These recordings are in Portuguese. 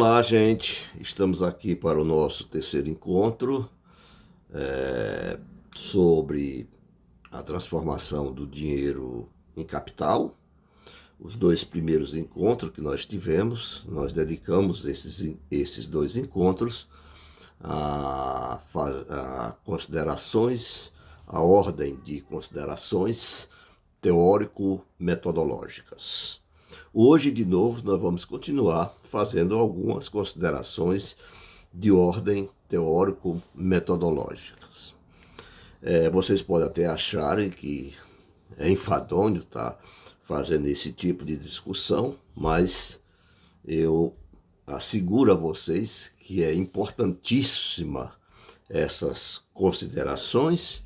Olá, gente. Estamos aqui para o nosso terceiro encontro sobre a transformação do dinheiro em capital. Os dois primeiros encontros que nós tivemos, nós dedicamos esses dois encontros a considerações, a ordem de considerações teórico-metodológicas. Hoje, de novo, nós vamos continuar fazendo algumas considerações de ordem teórico-metodológicas. Vocês podem até acharem que é enfadonho estar fazendo esse tipo de discussão, mas eu asseguro a vocês que é importantíssima essas considerações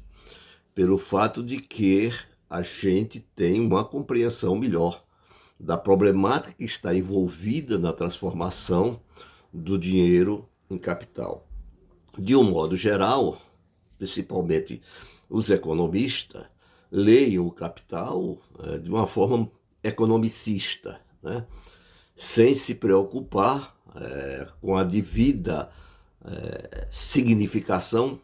pelo fato de que a gente tem uma compreensão melhor da problemática que está envolvida na transformação do dinheiro em capital. De um modo geral, principalmente os economistas, leiam o capital de uma forma economicista, né? Sem se preocupar com a devida significação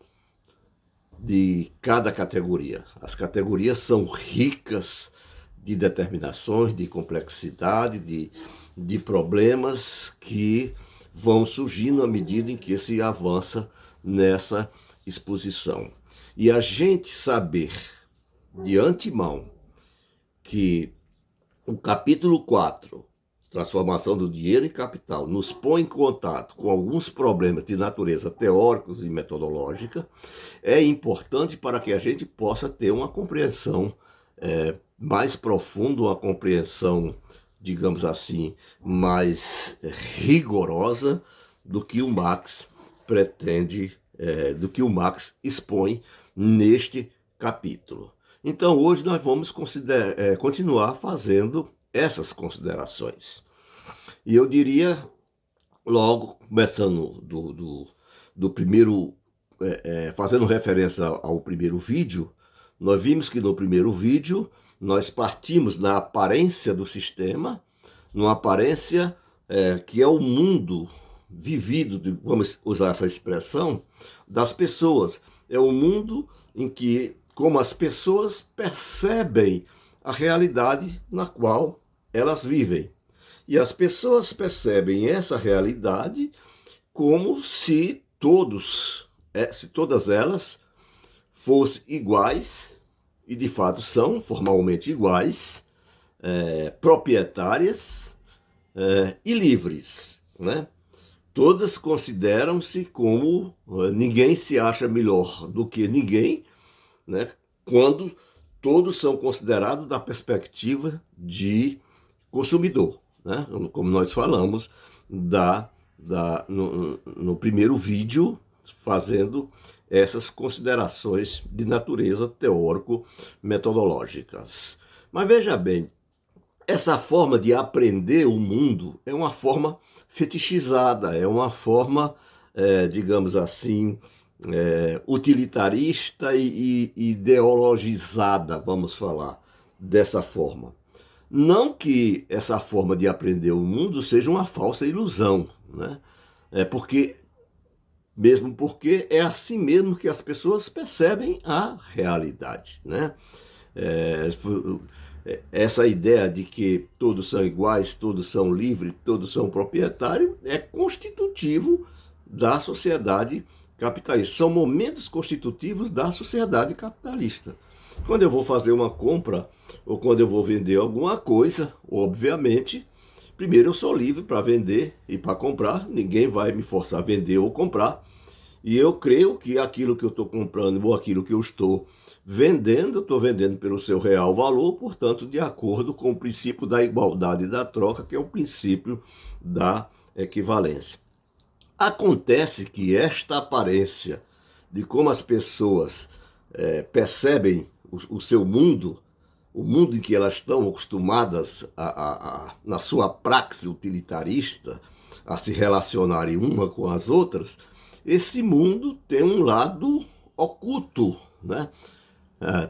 de cada categoria. As categorias são ricas de determinações, de complexidade, de problemas que vão surgindo à medida em que se avança nessa exposição. E a gente saber de antemão que o capítulo 4, transformação do dinheiro em capital, nos põe em contato com alguns problemas de natureza teóricos e metodológica, é importante para que a gente possa ter uma compreensão mais profunda, uma compreensão, digamos assim, mais rigorosa do que o Marx pretende, do que o Marx expõe neste capítulo. Então, hoje nós vamos continuar fazendo essas considerações. E eu diria, logo, começando do primeiro, fazendo referência ao primeiro vídeo, nós vimos que no primeiro vídeo nós partimos da aparência do sistema, numa aparência que é o mundo vivido, vamos usar essa expressão, das pessoas. É o mundo em que, como as pessoas percebem a realidade na qual elas vivem. E as pessoas percebem essa realidade como se todas elas fossem iguais, e de fato são formalmente iguais, proprietárias e livres, né? Todas consideram-se como ninguém se acha melhor do que ninguém, né? Quando todos são considerados da perspectiva de consumidor, né? Como nós falamos no primeiro vídeo, fazendo essas considerações de natureza teórico-metodológicas. Mas veja bem, essa forma de aprender o mundo é uma forma fetichizada, é uma forma, digamos assim, utilitarista e ideologizada, vamos falar dessa forma. Não que essa forma de aprender o mundo seja uma falsa ilusão, né? Mesmo porque é assim mesmo que as pessoas percebem a realidade, né? Essa ideia de que todos são iguais, todos são livres, todos são proprietários, é constitutivo da sociedade capitalista. São momentos constitutivos da sociedade capitalista. Quando eu vou fazer uma compra ou quando eu vou vender alguma coisa, obviamente, primeiro eu sou livre para vender e para comprar, ninguém vai me forçar a vender ou comprar. E eu creio que aquilo que eu estou comprando ou aquilo que eu estou vendendo, eu estou vendendo pelo seu real valor, portanto, de acordo com o princípio da igualdade da troca, que é o princípio da equivalência. Acontece que esta aparência de como as pessoas percebem o seu mundo, o mundo em que elas estão acostumadas na sua praxe utilitarista, a se relacionarem uma com as outras, esse mundo tem um lado oculto, né?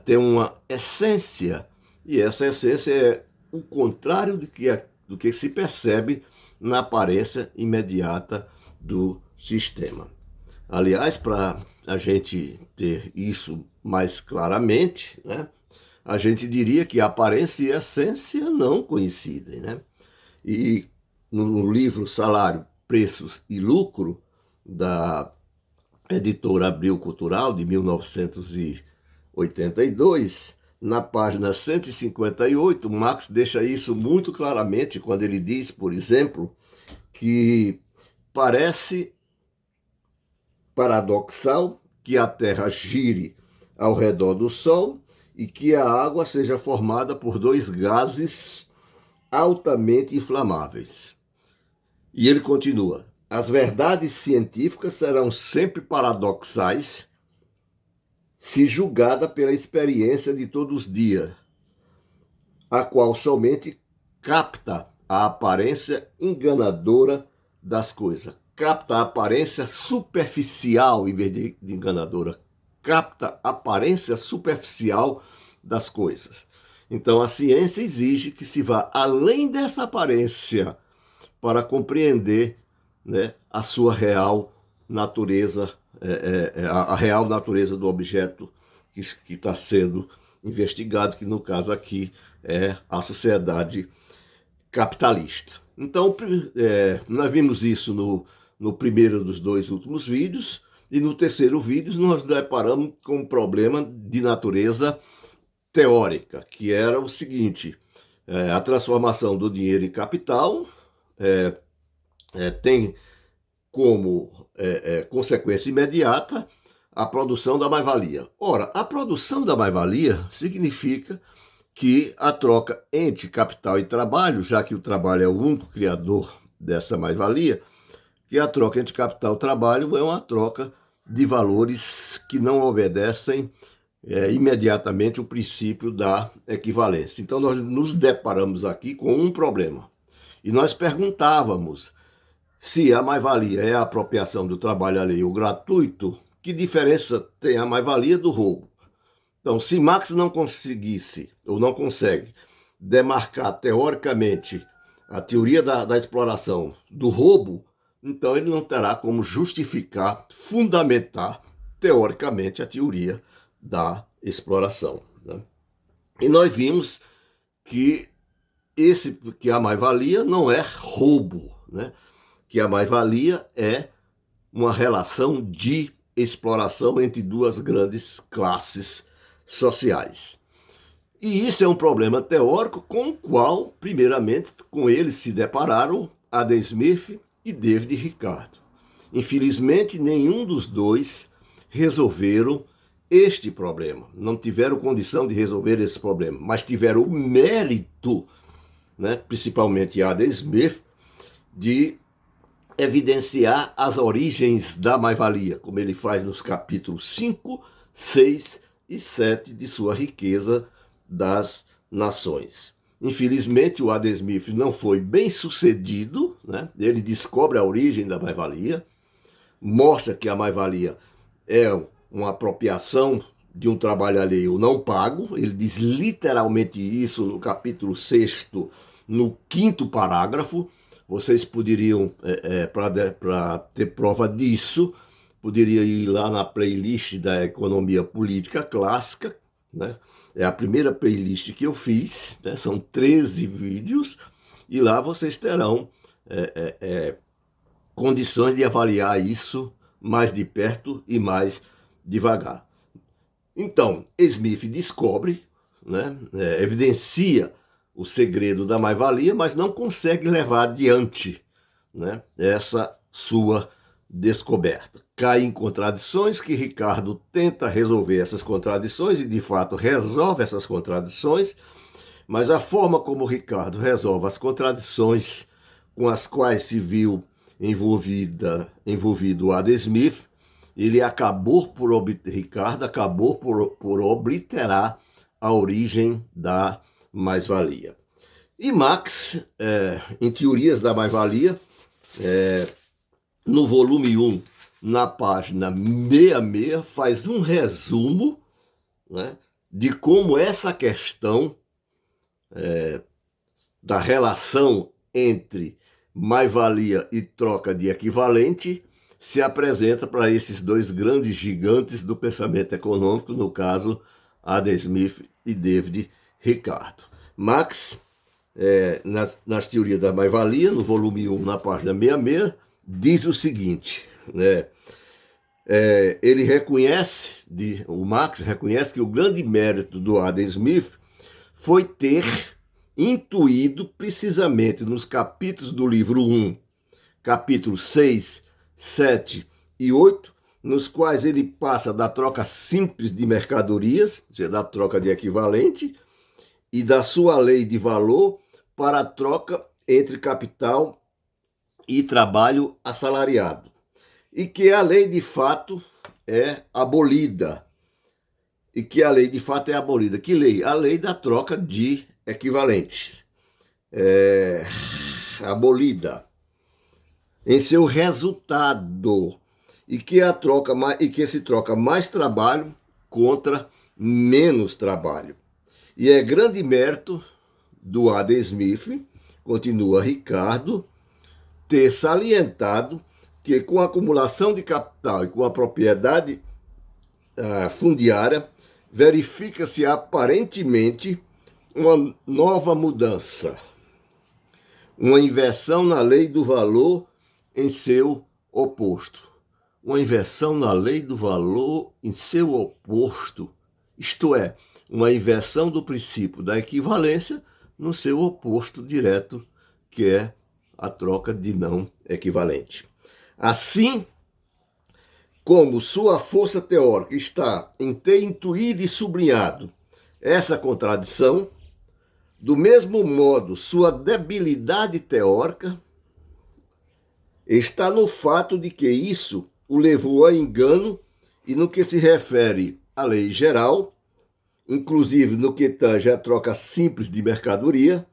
Tem uma essência, e essa essência é o contrário do que se percebe na aparência imediata do sistema. Aliás, para a gente ter isso mais claramente, né, a gente diria que aparência e essência não coincidem, né? E no livro Salário, Preços e Lucro, da editora Abril Cultural, de 1982, na página 158, Marx deixa isso muito claramente quando ele diz, por exemplo, que parece paradoxal que a Terra gire ao redor do Sol e que a água seja formada por dois gases altamente inflamáveis. E ele continua: as verdades científicas serão sempre paradoxais se julgada pela experiência de todos os dias, a qual somente capta a aparência enganadora das coisas. Capta a aparência superficial em vez de enganadora. Capta a aparência superficial das coisas. Então a ciência exige que se vá além dessa aparência para compreender, né, a sua real natureza, a real natureza do objeto que está sendo investigado, que no caso aqui é a sociedade capitalista. Então, nós vimos isso no primeiro dos dois últimos vídeos, e no terceiro vídeo nós deparamos com um problema de natureza teórica, que era o seguinte: a transformação do dinheiro em capital tem como consequência imediata a produção da mais-valia. Ora, a produção da mais-valia significa que a troca entre capital e trabalho, já que o trabalho é o único criador dessa mais-valia, que a troca entre capital e trabalho é uma troca de valores que não obedecem imediatamente o princípio da equivalência. Então, nós nos deparamos aqui com um problema. E nós perguntávamos se a mais-valia é a apropriação do trabalho alheio gratuito, que diferença tem a mais-valia do roubo? Então, se Marx não conseguisse, ou não consegue, demarcar teoricamente a teoria da exploração do roubo, então ele não terá como justificar, fundamentar, teoricamente, a teoria da exploração, né? E nós vimos que a mais-valia não é roubo, né? Que a mais-valia é uma relação de exploração entre duas grandes classes sociais. E isso é um problema teórico com o qual, primeiramente, com ele se depararam Adam Smith e David Ricardo. Infelizmente, nenhum dos dois resolveram este problema. Não tiveram condição de resolver esse problema, mas tiveram o mérito, né, principalmente Adam Smith, de evidenciar as origens da mais-valia, como ele faz nos capítulos 5, 6 e 7 de sua Riqueza das Nações. Infelizmente, o Adam Smith não foi bem sucedido, né? Ele descobre a origem da mais-valia, mostra que a mais-valia é uma apropriação de um trabalho alheio não pago. Ele diz literalmente isso no capítulo 6º, no 5º parágrafo. Vocês poderiam, para ter prova disso, poderia ir lá na playlist da Economia Política Clássica, né? É a primeira playlist que eu fiz, né? São 13 vídeos, e lá vocês terão condições de avaliar isso mais de perto e mais devagar. Então, Smith descobre, né, evidencia o segredo da mais-valia, mas não consegue levar adiante, né, essa sua descoberta. Cai em contradições que Ricardo tenta resolver essas contradições e, de fato, resolve essas contradições, mas a forma como Ricardo resolve as contradições com as quais se viu envolvido Adam Smith, Ricardo acabou por obliterar a origem da mais-valia. E Marx, em Teorias da Mais-Valia, no volume 1, na página 66, faz um resumo, né, de como essa questão da relação entre mais-valia e troca de equivalente se apresenta para esses dois grandes gigantes do pensamento econômico, no caso, Adam Smith e David Ricardo. Marx, nas teorias da mais-valia, no volume 1, na página 66, diz o seguinte, né? Ele reconhece, o Marx reconhece que o grande mérito do Adam Smith foi ter intuído precisamente nos capítulos do livro 1, capítulos 6, 7 e 8, nos quais ele passa da troca simples de mercadorias, ou seja, da troca de equivalente, e da sua lei de valor para a troca entre capital e trabalho assalariado. E que a lei de fato é abolida. E que a lei de fato é abolida. Que lei? A lei da troca de equivalentes. Abolida em seu resultado. E que se troca mais trabalho contra menos trabalho. E é grande mérito do Adam Smith, continua Ricardo, ter salientado que com a acumulação de capital e com a propriedade fundiária, verifica-se aparentemente uma nova mudança, uma inversão na lei do valor em seu oposto. Uma inversão na lei do valor em seu oposto, isto é, uma inversão do princípio da equivalência no seu oposto direto, que é a troca de não equivalente. Assim como sua força teórica está em ter intuído e sublinhado essa contradição, do mesmo modo, sua debilidade teórica está no fato de que isso o levou a engano e no que se refere à lei geral, inclusive no que tange a troca simples de mercadoria,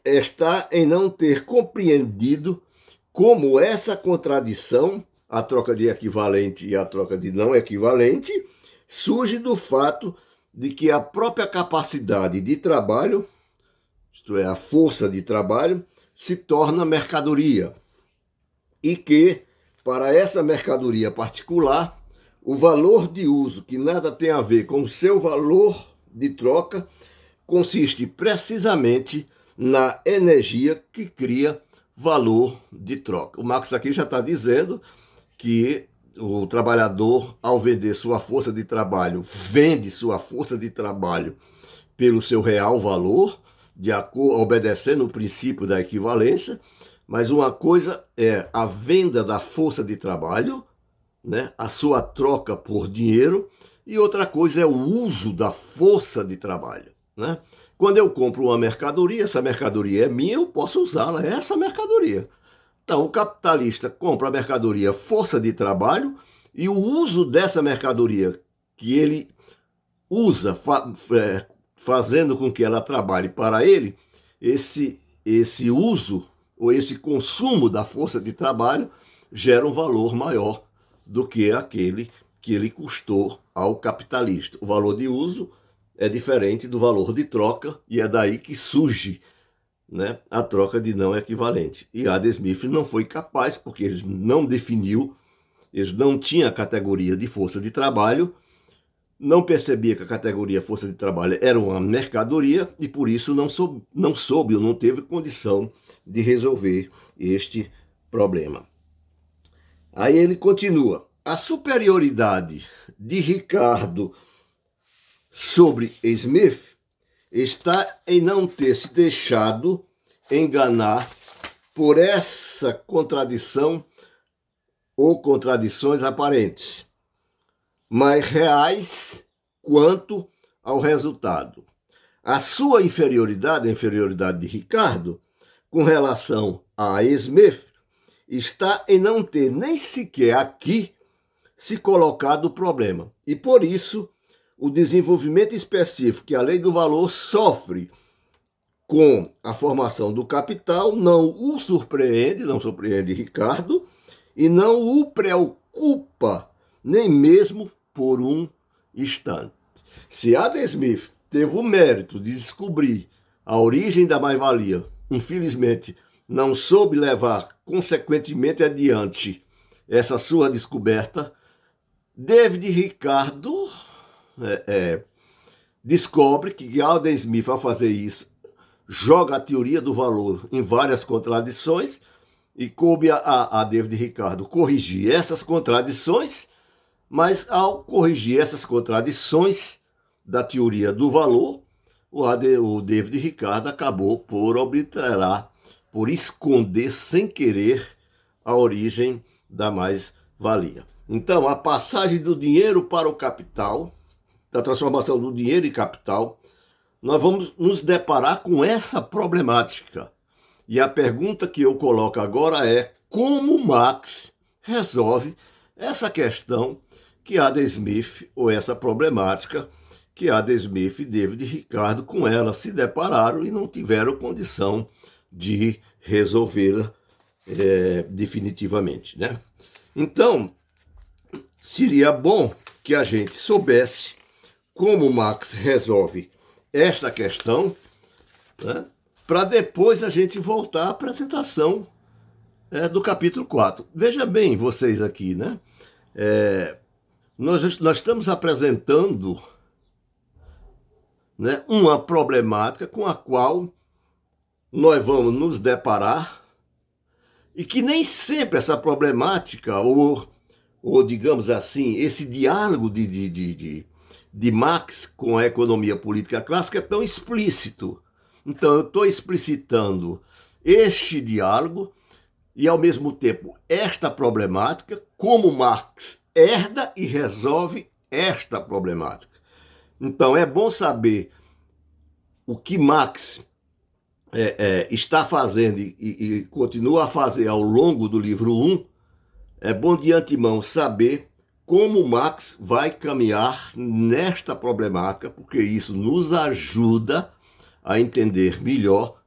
está em não ter compreendido como essa contradição, a troca de equivalente e a troca de não equivalente, surge do fato de que a própria capacidade de trabalho, isto é, a força de trabalho, se torna mercadoria. E que, para essa mercadoria particular, o valor de uso, que nada tem a ver com o seu valor de troca, consiste precisamente na energia que cria valor de troca. O Marx aqui já está dizendo que o trabalhador, ao vender sua força de trabalho, vende sua força de trabalho pelo seu real valor, obedecendo o princípio da equivalência, mas uma coisa é a venda da força de trabalho, né, a sua troca por dinheiro, e outra coisa é o uso da força de trabalho, né? Quando eu compro uma mercadoria, essa mercadoria é minha, eu posso usá-la, é essa mercadoria. Então, o capitalista compra a mercadoria força de trabalho e o uso dessa mercadoria que ele usa, fazendo com que ela trabalhe para ele, esse uso ou esse consumo da força de trabalho gera um valor maior do que aquele que ele custou ao capitalista. O valor de uso é diferente do valor de troca e é daí que surge, né, a troca de não equivalente. E Adam Smith não foi capaz, porque ele não definiu, eles não tinham a categoria de força de trabalho, não percebia que a categoria força de trabalho era uma mercadoria e por isso não soube ou não teve condição de resolver este problema. Aí ele continua. A superioridade de Ricardo sobre Smith está em não ter se deixado enganar por essa contradição ou contradições aparentes, mas reais quanto ao resultado. A sua inferioridade, a inferioridade de Ricardo, com relação a Smith, está em não ter nem sequer aqui se colocado o problema. E por isso, o desenvolvimento específico que a lei do valor sofre com a formação do capital não o surpreende, não surpreende Ricardo, e não o preocupa nem mesmo por um instante. Se Adam Smith teve o mérito de descobrir a origem da mais-valia, infelizmente não soube levar consequentemente adiante essa sua descoberta, David Ricardo descobre que Adam Smith, ao fazer isso, joga a teoria do valor em várias contradições e coube a David Ricardo corrigir essas contradições, mas ao corrigir essas contradições da teoria do valor, o David Ricardo acabou por obliterar, por esconder sem querer a origem da mais-valia. Então, a passagem do dinheiro para o capital, da transformação do dinheiro em capital, nós vamos nos deparar com essa problemática. E a pergunta que eu coloco agora é como Marx resolve essa questão que Adam Smith, ou essa problemática que Adam Smith e David Ricardo com ela se depararam e não tiveram condição de resolvê-la definitivamente, né? Então, seria bom que a gente soubesse como Marx resolve essa questão, né, para depois a gente voltar à apresentação do capítulo 4. Veja bem, vocês aqui, né? Nós estamos apresentando, né, uma problemática com a qual nós vamos nos deparar e que nem sempre essa problemática, ou digamos assim, esse diálogo de Marx com a economia política clássica é tão explícito. Então, eu estou explicitando este diálogo e, ao mesmo tempo, esta problemática, como Marx herda e resolve esta problemática. Então, é bom saber o que Marx está fazendo e continua a fazer ao longo do livro 1. É bom de antemão saber como Marx vai caminhar nesta problemática, porque isso nos ajuda a entender melhor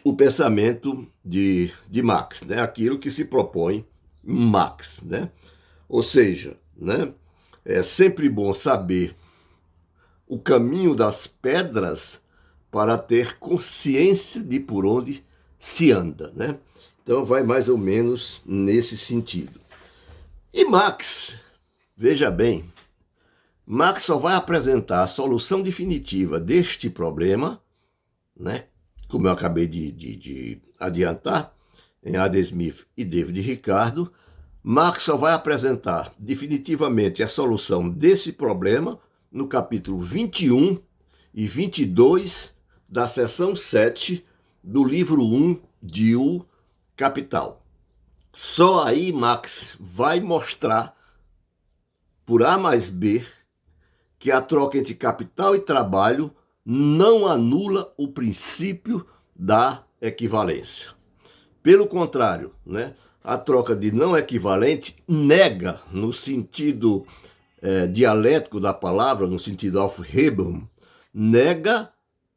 o pensamento de Marx, né? Aquilo que se propõe Marx, né? Ou seja, né? É sempre bom saber o caminho das pedras para ter consciência de por onde se anda, né? Então vai mais ou menos nesse sentido. E Marx, veja bem, Marx só vai apresentar a solução definitiva deste problema, né? Como eu acabei de adiantar, em Adam Smith e David Ricardo, Marx só vai apresentar definitivamente a solução desse problema no capítulo 21 e 22 da seção 7 do livro 1 de O Capital. Só aí Marx vai mostrar, por A mais B, que a troca entre capital e trabalho não anula o princípio da equivalência. Pelo contrário, né, a troca de não equivalente nega, no sentido dialético da palavra, no sentido Aufhebung, nega,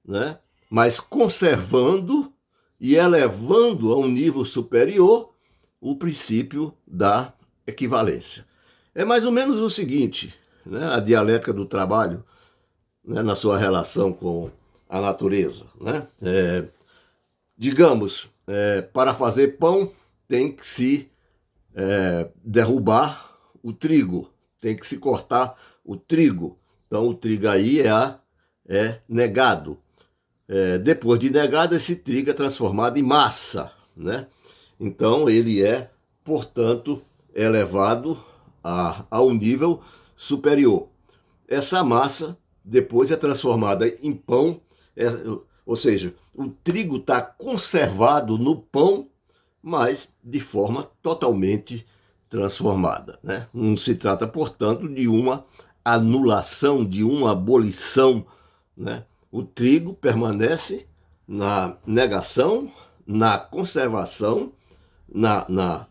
né, mas conservando e elevando a um nível superior o princípio da equivalência. É mais ou menos o seguinte, né, a dialética do trabalho, né, na sua relação com a natureza, né? Digamos, para fazer pão tem que se derrubar o trigo, tem que se cortar o trigo. Então o trigo aí é negado. Depois de negado, esse trigo é transformado em massa, né? Então ele é, portanto, elevado a um nível superior. Essa massa depois é transformada em pão, ou seja, o trigo está conservado no pão, mas de forma totalmente transformada, né? Não se trata, portanto, de uma anulação, de uma abolição, né? O trigo permanece na negação, na conservação, na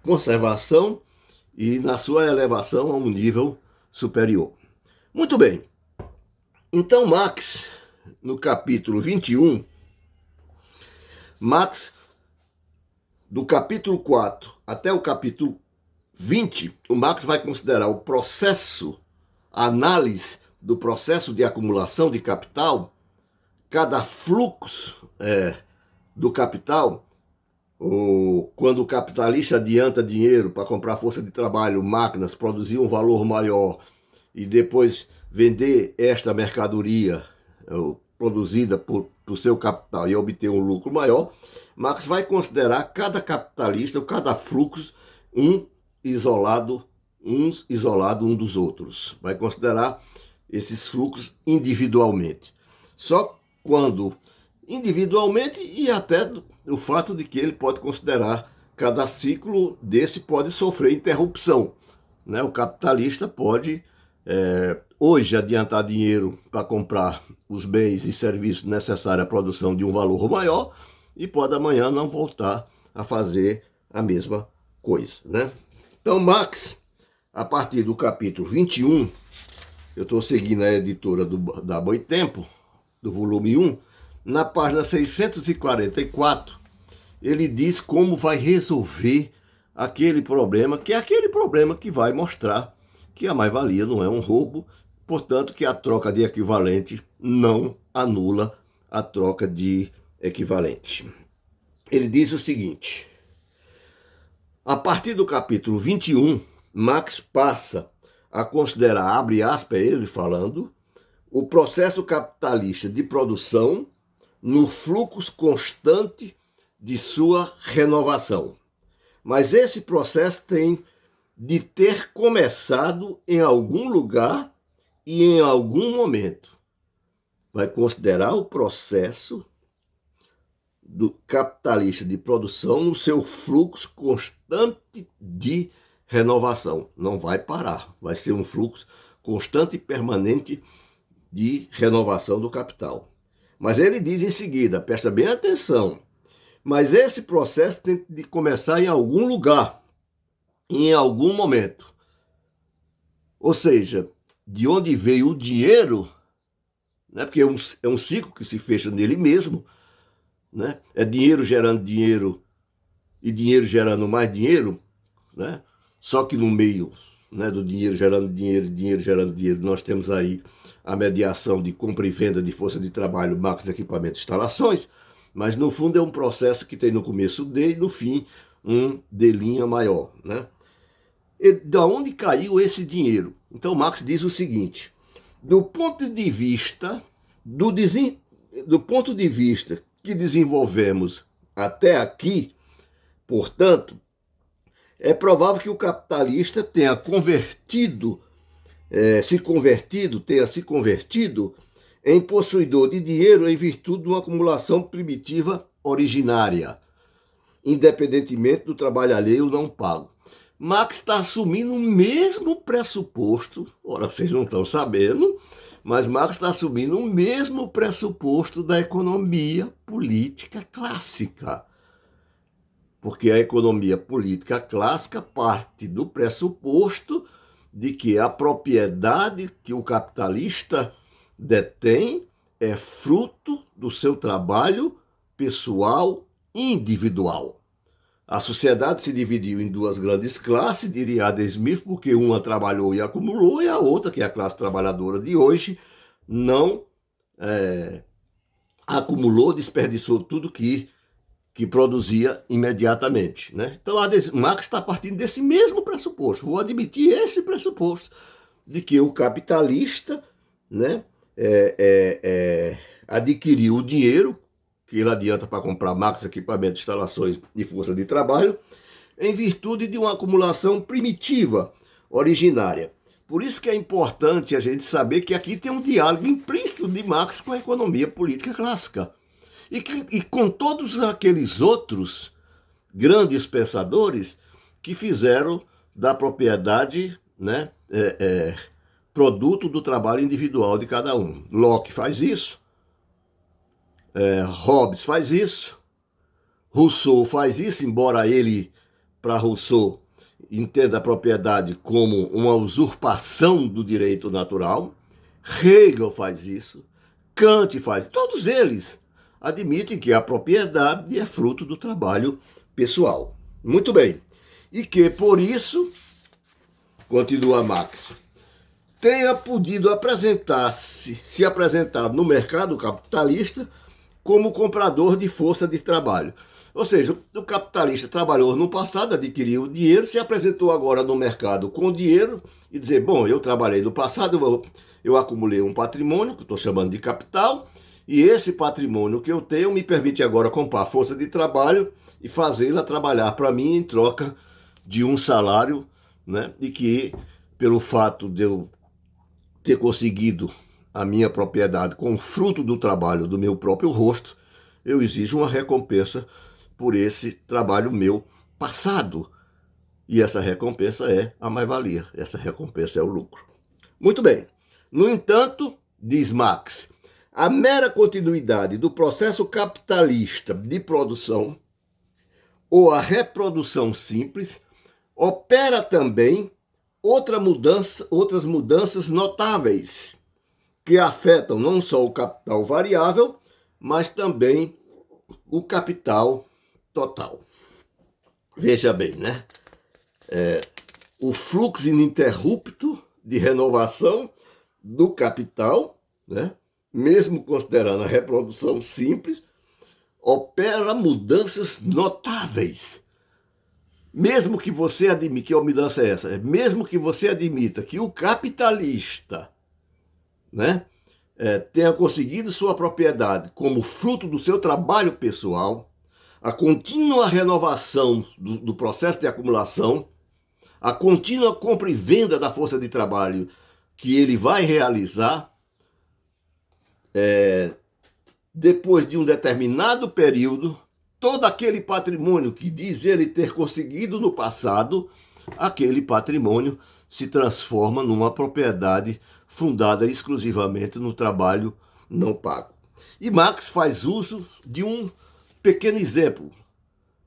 conservação e na sua elevação a um nível superior. Muito bem. Então, Marx, no capítulo 21, Marx, do capítulo 4 até o capítulo 20, o Marx vai considerar o processo, a análise do processo de acumulação de capital cada fluxo do capital, ou quando o capitalista adianta dinheiro para comprar força de trabalho, máquinas, produzir um valor maior e depois vender esta mercadoria produzida por seu capital e obter um lucro maior, Marx vai considerar cada capitalista, cada fluxo, isolado um dos outros. Vai considerar esses fluxos individualmente. Só quando individualmente, e até o fato de que ele pode considerar cada ciclo desse pode sofrer interrupção, né? O capitalista pode hoje adiantar dinheiro para comprar os bens e serviços necessários à produção de um valor maior e pode amanhã não voltar a fazer a mesma coisa, né? Então Marx, a partir do capítulo 21, eu estou seguindo a editora da Boitempo, do volume 1, na página 644, ele diz como vai resolver aquele problema, que é aquele problema que vai mostrar que a mais-valia não é um roubo, portanto que a troca de equivalente não anula a troca de equivalente. Ele diz o seguinte: a partir do capítulo 21, Marx passa a considerar, abre aspas, ele falando, o processo capitalista de produção no fluxo constante de sua renovação. Mas esse processo tem de ter começado em algum lugar e em algum momento. Vai considerar o processo do capitalista de produção no seu fluxo constante de renovação. Não vai parar, vai ser um fluxo constante e permanente de renovação do capital. Mas ele diz em seguida, presta bem atenção, mas esse processo tem de começar em algum lugar, em algum momento. Ou seja, de onde veio o dinheiro, né? Porque é um ciclo que se fecha nele mesmo, né? É dinheiro gerando dinheiro e dinheiro gerando mais dinheiro, né? Só que no meio, né, do dinheiro gerando dinheiro, dinheiro gerando dinheiro, nós temos aí a mediação de compra e venda de força de trabalho, máquinas, equipamentos, instalações, mas no fundo é um processo que tem no começo D e no fim um D' maior, né? E da onde caiu esse dinheiro? Então Marx diz o seguinte: do ponto de vista que desenvolvemos até aqui, portanto, é provável que o capitalista tenha se convertido em possuidor de dinheiro em virtude de uma acumulação primitiva originária, independentemente do trabalho alheio não pago. Marx está assumindo o mesmo pressuposto, ora, vocês não estão sabendo, mas Marx está assumindo o mesmo pressuposto da economia política clássica. Porque a economia política clássica parte do pressuposto de que a propriedade que o capitalista detém é fruto do seu trabalho pessoal individual. A sociedade se dividiu em duas grandes classes, diria Adam Smith, porque uma trabalhou e acumulou, e a outra, que é a classe trabalhadora de hoje, não acumulou, desperdiçou tudo que produzia imediatamente, né? Então, Marx está partindo desse mesmo pressuposto. Vou admitir esse pressuposto de que o capitalista, né, adquiriu o dinheiro que ele adianta para comprar máquinas, equipamentos, instalações e força de trabalho, em virtude de uma acumulação primitiva, originária. Por isso que é importante a gente saber que aqui tem um diálogo implícito de Marx com a economia política clássica. E com todos aqueles outros grandes pensadores que fizeram da propriedade, né, produto do trabalho individual de cada um. Locke faz isso, Hobbes faz isso, Rousseau faz isso, embora ele, para Rousseau, entenda a propriedade como uma usurpação do direito natural. Hegel faz isso, Kant faz isso, todos eles admitem que a propriedade é fruto do trabalho pessoal. Muito bem. E que, por isso, continua Marx, tenha podido se apresentar no mercado capitalista como comprador de força de trabalho. Ou seja, o capitalista trabalhou no passado, adquiriu dinheiro, se apresentou agora no mercado com dinheiro e dizer, bom, eu trabalhei no passado, eu acumulei um patrimônio, que estou chamando de capital, e esse patrimônio que eu tenho me permite agora comprar força de trabalho e fazê-la trabalhar para mim em troca de um salário, né? E que, pelo fato de eu ter conseguido a minha propriedade com o fruto do trabalho do meu próprio rosto, eu exijo uma recompensa por esse trabalho meu passado. E essa recompensa é a mais-valia, essa recompensa é o lucro. Muito bem. No entanto, diz Marx, a mera continuidade do processo capitalista de produção ou a reprodução simples opera também outras mudanças notáveis que afetam não só o capital variável, mas também o capital total. Veja bem, né? O fluxo ininterrupto de renovação do capital, né? Mesmo considerando a reprodução simples, opera mudanças notáveis. Mesmo que você admita, que a mudança é essa? Mesmo que você admita que o capitalista, né, tenha conseguido sua propriedade como fruto do seu trabalho pessoal, a contínua renovação do processo de acumulação, a contínua compra e venda da força de trabalho que ele vai realizar, depois de um determinado período, todo aquele patrimônio que diz ele ter conseguido no passado, aquele patrimônio se transforma numa propriedade fundada exclusivamente no trabalho não pago. E Marx faz uso de um pequeno exemplo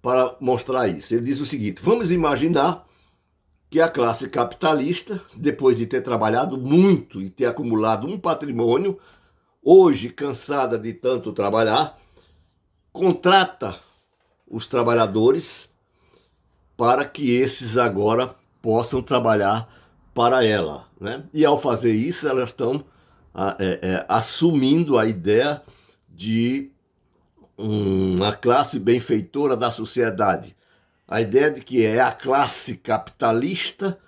para mostrar isso. Ele diz o seguinte: vamos imaginar que a classe capitalista, depois de ter trabalhado muito e ter acumulado um patrimônio, hoje cansada de tanto trabalhar, contrata os trabalhadores para que esses agora possam trabalhar para ela, né? E ao fazer isso, elas estão assumindo a ideia de uma classe benfeitora da sociedade. A ideia de que é a classe capitalista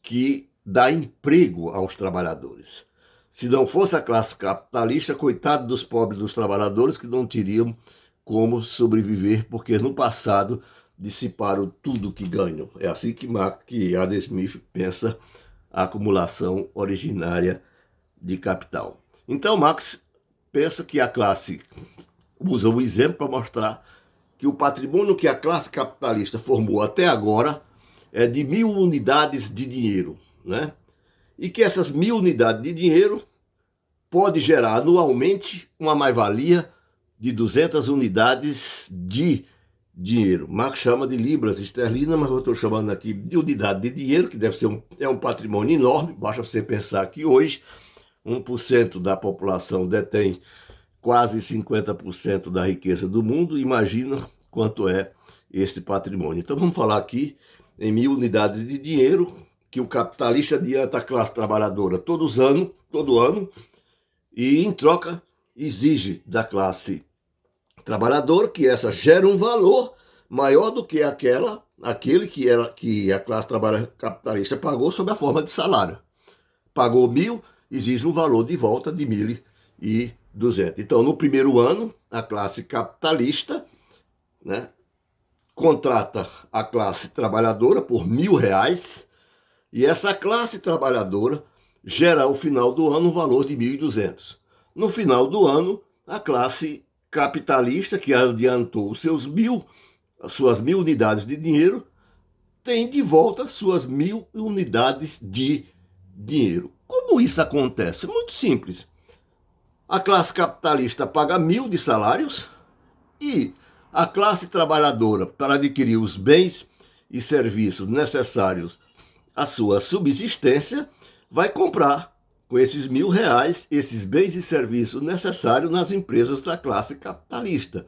que dá emprego aos trabalhadores. Se não fosse a classe capitalista, coitado dos pobres dos trabalhadores que não teriam como sobreviver, porque no passado dissiparam tudo que ganham. É assim que Adam Smith pensa a acumulação originária de capital. Então Marx pensa que a classe, usa o exemplo para mostrar que o patrimônio que a classe capitalista formou até agora é de 1.000 unidades de dinheiro, né? E que essas 1.000 unidades de dinheiro pode gerar anualmente uma mais-valia de 200 unidades de dinheiro. Marx chama de libras esterlinas, mas eu estou chamando aqui de unidade de dinheiro, que deve ser um patrimônio enorme. Basta você pensar que hoje 1% da população detém quase 50% da riqueza do mundo. Imagina quanto é esse patrimônio. Então vamos falar aqui em 1.000 unidades de dinheiro que o capitalista adianta à classe trabalhadora todo ano, e em troca exige da classe trabalhadora que essa gere um valor maior do que aquele que a classe trabalhadora capitalista pagou sob a forma de salário. Pagou 1.000, exige um valor de volta de 1.200. Então, no primeiro ano, a classe capitalista, né, contrata a classe trabalhadora por R$1.000, e essa classe trabalhadora gera ao final do ano um valor de 1.200. No final do ano, a classe capitalista, que adiantou as suas 1.000 unidades de dinheiro, tem de volta suas 1.000 unidades de dinheiro. Como isso acontece? Muito simples. A classe capitalista paga 1.000 de salários e a classe trabalhadora, para adquirir os bens e serviços necessários à sua subsistência, vai comprar com esses R$1.000 esses bens e serviços necessários nas empresas da classe capitalista.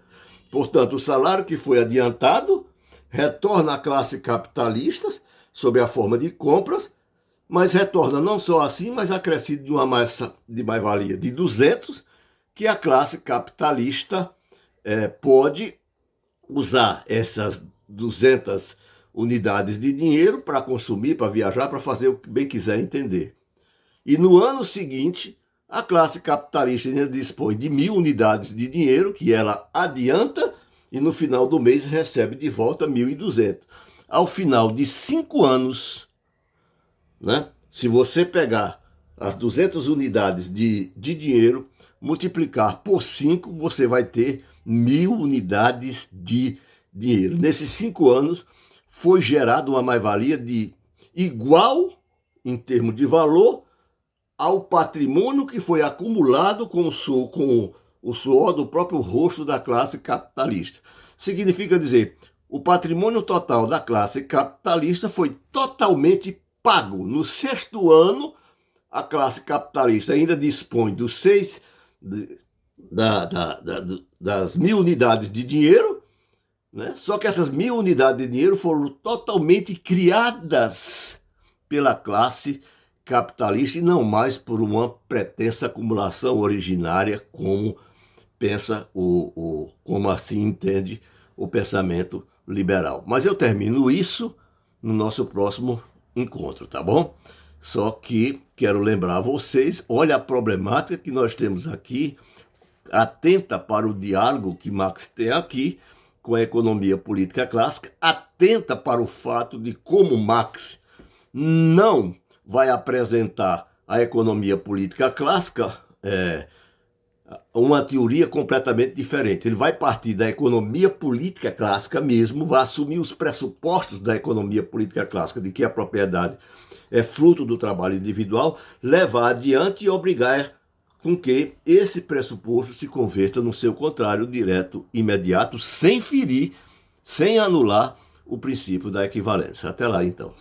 Portanto, o salário que foi adiantado retorna à classe capitalista sob a forma de compras mas retorna não só assim, mas acrescido de uma massa de mais-valia de 200, que a classe capitalista pode usar essas 200 unidades de dinheiro para consumir, para viajar, para fazer o que bem quiser entender. E no ano seguinte, a classe capitalista ainda dispõe de 1.000 unidades de dinheiro, que ela adianta, e no final do mês recebe de volta 1.200. Ao final de 5 anos, né, se você pegar as 200 unidades de dinheiro, multiplicar por 5, você vai ter 1.000 unidades de dinheiro. Nesses 5 anos, foi gerada uma mais-valia de igual, em termos de valor, ao patrimônio que foi acumulado com o suor do próprio rosto da classe capitalista. Significa dizer, o patrimônio total da classe capitalista foi totalmente pago. No 6º ano, a classe capitalista ainda dispõe das 1.000 unidades de dinheiro, né? Só que essas 1.000 unidades de dinheiro foram totalmente criadas pela classe capitalista e não mais por uma pretensa acumulação originária, como pensa como assim entende o pensamento liberal. Mas eu termino isso no nosso próximo encontro, tá bom? Só que quero lembrar a vocês, olha a problemática que nós temos aqui, atenta para o diálogo que Marx tem aqui com a economia política clássica, atenta para o fato de como Marx não vai apresentar a economia política clássica uma teoria completamente diferente. Ele vai partir da economia política clássica mesmo, vai assumir os pressupostos da economia política clássica, de que a propriedade é fruto do trabalho individual, levar adiante e obrigar com que esse pressuposto se converta no seu contrário direto, imediato, sem ferir, sem anular o princípio da equivalência. Até lá, então.